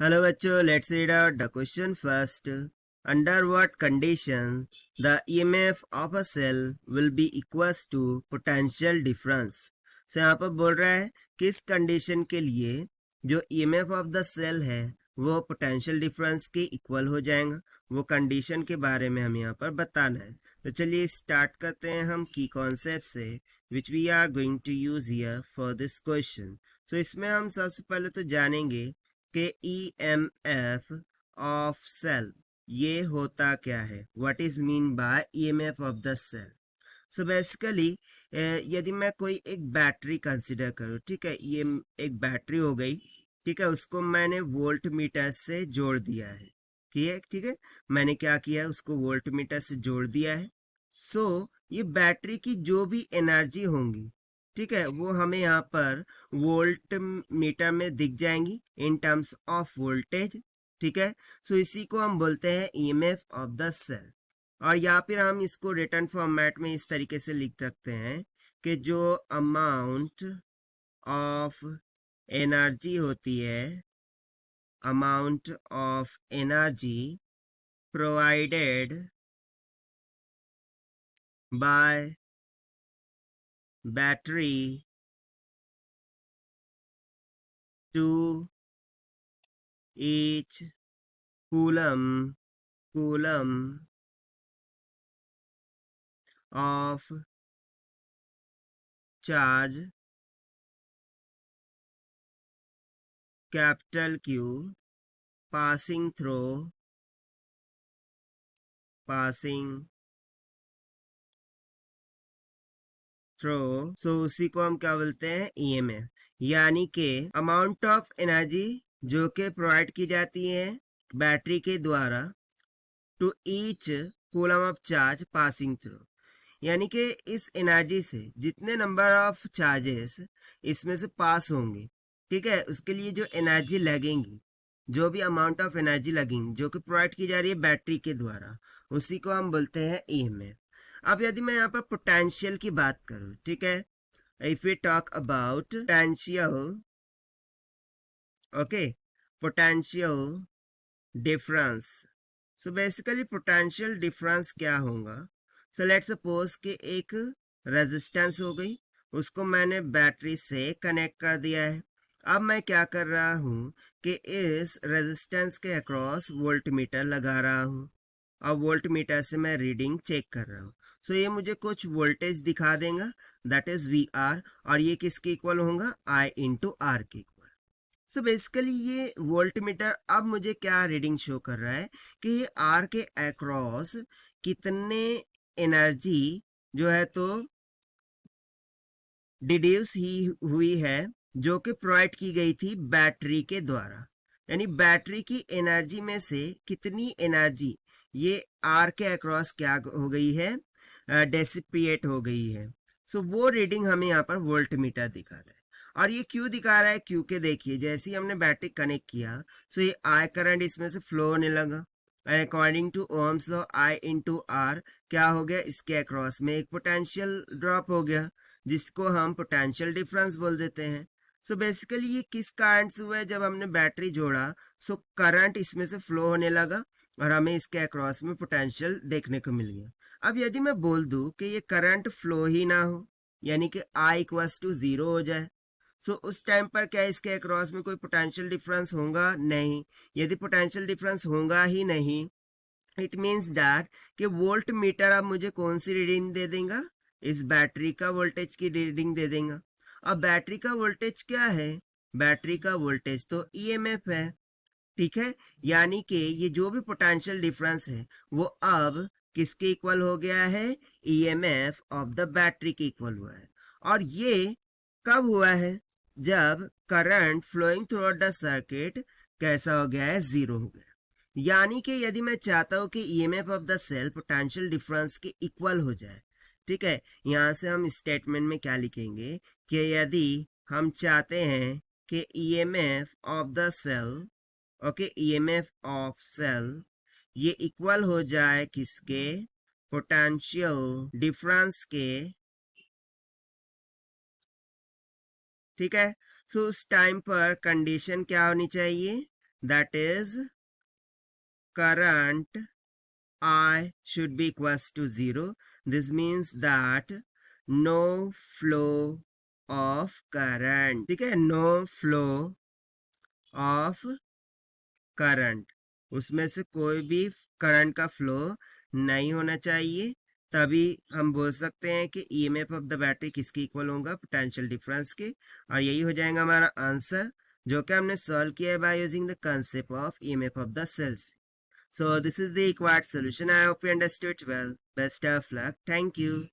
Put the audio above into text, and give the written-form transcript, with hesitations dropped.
Hello बच्चों, let's read out the question first. Under what condition the EMF of a cell will be equals to potential difference. So यहाँ पर बोल रहा है किस condition के लिए जो ईएमएफ ऑफ द सेल है वो पोटेंशियल डिफरेंस के इक्वल हो जाएगा. वो कंडीशन के बारे में हमें यहाँ पर बताना है. तो चलिए स्टार्ट करते हैं हम की कॉन्सेप्ट से which we are going to use here for this question. तो इसमें हम सबसे पहले तो जानेंगे कि ईएमएफ ऑफ सेल ये होता क्या है. What is mean by EMF of the cell. So basically यदि मैं कोई एक बैटरी कंसिडर करूँ, ठीक है, ये एक बैटरी हो गई, ठीक है, उसको मैंने वोल्ट मीटर से जोड़ दिया है. ठीक है, मैंने क्या किया है, उसको वोल्ट मीटर से जोड़ दिया है. सो ये बैटरी की जो भी एनर्जी होंगी, ठीक है, वो हमें यहाँ पर वोल्ट मीटर में दिख जाएंगी इन टर्म्स ऑफ वोल्टेज. ठीक है, सो इसी को हम बोलते हैं ईएमएफ ऑफ द सेल. और या फिर हम इसको रिटर्न फॉर्मेट में इस तरीके से लिख सकते हैं कि जो अमाउंट ऑफ एनर्जी होती है, amount of energy provided by battery to each coulomb of charge, capital Q, passing through so उसी को हम क्या बोलते हैं, ईएमएफ. यानी कि अमाउंट ऑफ एनर्जी जो कि प्रोवाइड की जाती है बैटरी के द्वारा to each coulomb of charge passing through. यानी कि इस एनर्जी से जितने नंबर ऑफ चार्जेस इसमें से पास होंगे, ठीक है, उसके लिए जो एनर्जी लगेंगी, जो भी अमाउंट ऑफ एनर्जी लगेंगी जो कि प्रोवाइड की जा रही है बैटरी के द्वारा, उसी को हम बोलते हैं ईएमएफ. अब यदि मैं यहाँ पर पोटेंशियल की बात करूँ, ठीक है, if we talk about potential, okay, potential difference. So basically potential difference क्या होगा. सो लेट सपोज कि एक रेजिस्टेंस हो गई, उसको मैंने बैटरी से कनेक्ट कर दिया है. अब मैं क्या कर रहा हूँ कि इस रेजिस्टेंस के अक्रॉस वोल्ट मीटर लगा रहा हूँ और वोल्ट मीटर से मैं रीडिंग चेक कर रहा हूँ. सो ये मुझे कुछ वोल्टेज दिखा देगा, दैट इज वी आर, और ये किसके इक्वल होगा, आई इंटू आर के इक्वल. सो बेसिकली ये वोल्ट मीटर अब मुझे क्या रीडिंग शो कर रहा है कि ये आर के अक्रॉस कितने एनर्जी जो है तो डिड्यूस ही हुई है, जो कि प्रोवाइड की गई थी बैटरी के द्वारा. यानी बैटरी की एनर्जी में से कितनी एनर्जी ये आर के अक्रॉस क्या हो गई है, डेसिपिएट हो गई है. सो वो रीडिंग हमें यहाँ पर वोल्ट मीटर दिखा रहा है. और ये क्यों दिखा रहा है, क्योंकि देखिए जैसे ही हमने बैटरी कनेक्ट किया, सो ये आई करंट इसमें से फ्लो होने लगा. According to Ohm's law I into R क्या हो गया, इसके अक्रॉस में एक पोटेंशियल ड्रॉप हो गया जिसको हम पोटेंशियल डिफरेंस बोल देते हैं. सो बेसिकली ये किस कारण से हुआ है, जब हमने बैटरी जोड़ा सो करंट इसमें से फ्लो होने लगा और हमें इसके अक्रॉस में पोटेंशियल देखने को मिल गया. अब यदि मैं बोल दूं कि ये करंट फ्लो ही ना हो, यानी कि आई इक्वल्स टू 0 हो जाए, सो उस टाइम पर क्या इसके अक्रॉस में कोई पोटेंशियल डिफरेंस होगा, नहीं. यदि पोटेंशियल डिफरेंस होगा ही नहीं, इट मीन्स दैट कि वोल्ट मीटर अब मुझे कौन सी रीडिंग दे देगा, इस बैटरी का वोल्टेज की रीडिंग दे देगा. अब बैटरी का वोल्टेज क्या है, बैटरी का वोल्टेज तो ईएमएफ है. ठीक है, यानी कि ये जो भी पोटेंशियल डिफरेंस है वो अब किसके इक्वल हो गया है, ईएमएफ ऑफ द बैटरी के इक्वल हुआ है. और ये कब हुआ है, जब current flowing throughout the circuit कैसा हो गया है, 0 हो गया. यानी कि यदि मैं चाहता हूं कि EMF of the cell potential difference के इक्वल हो जाए, ठीक है, यहां से हम स्टेटमेंट में क्या लिखेंगे कि यदि हम चाहते हैं कि EMF of the cell, okay, EMF of cell ये इक्वल हो जाए किसके, पोटेंशियल डिफरेंस के. ठीक है, सो उस टाइम पर कंडीशन क्या होनी चाहिए, that is current I should be equals to 0. This means that no flow of current. ठीक है, no flow of current, उसमें से कोई भी करंट का फ्लो नहीं होना चाहिए, तभी हम बोल सकते हैं कि ईएमएफ ऑफ द बैटरी किसके इक्वल होगा, पोटेंशियल डिफरेंस के। और यही हो जाएगा हमारा आंसर, जो कि हमने सॉल्व किया है by using the concept of EMF of the cells. So this is the required solution. I hope you understood well. Best of luck. Thank you.